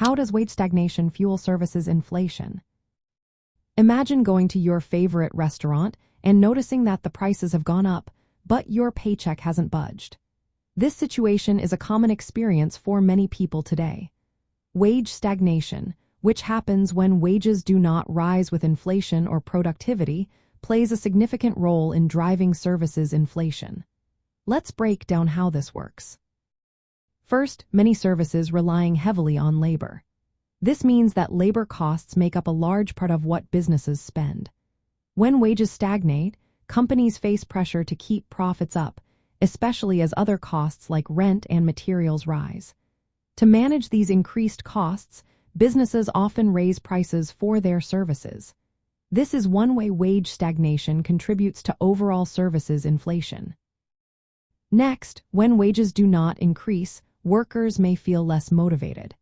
How does wage stagnation fuel services inflation? Imagine going to your favorite restaurant and noticing that the prices have gone up, but your paycheck hasn't budged. This situation is a common experience for many people today. Wage stagnation, which happens when wages do not rise with inflation or productivity, plays a significant role in driving services inflation. Let's break down how this works. First, many services relying heavily on labor. This means that labor costs make up a large part of what businesses spend. When wages stagnate, companies face pressure to keep profits up, especially as other costs like rent and materials rise. To manage these increased costs, businesses often raise prices for their services. This is one way wage stagnation contributes to overall services inflation. Next, when wages do not increase, workers may feel less motivated.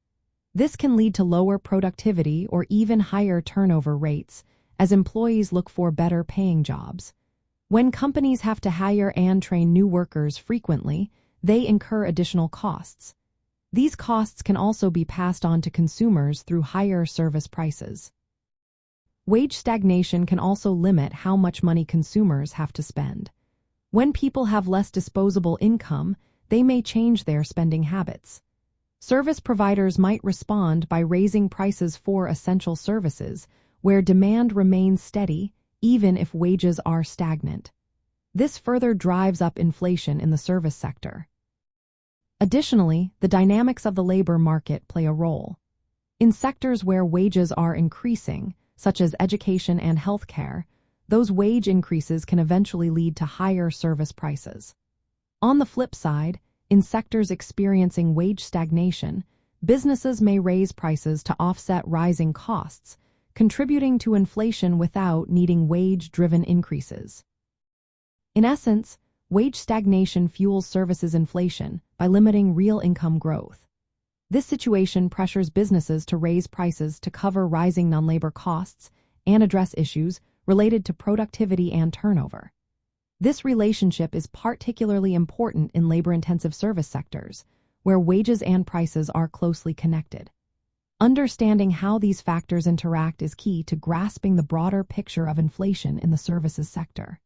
This can lead to lower productivity or even higher turnover rates as employees look for better-paying jobs. When companies have to hire and train new workers frequently, they incur additional costs. These costs can also be passed on to consumers through higher service prices. Wage stagnation can also limit how much money consumers have to spend. When people have less disposable income, they may change their spending habits. Service providers might respond by raising prices for essential services, where demand remains steady, even if wages are stagnant. This further drives up inflation in the service sector. Additionally, the dynamics of the labor market play a role. In sectors where wages are increasing, such as education and healthcare, those wage increases can eventually lead to higher service prices. On the flip side, in sectors experiencing wage stagnation, businesses may raise prices to offset rising costs, contributing to inflation without needing wage-driven increases. In essence, wage stagnation fuels services inflation by limiting real income growth. This situation pressures businesses to raise prices to cover rising non-labor costs and address issues related to productivity and turnover. This relationship is particularly important in labor-intensive service sectors, where wages and prices are closely connected. Understanding how these factors interact is key to grasping the broader picture of inflation in the services sector.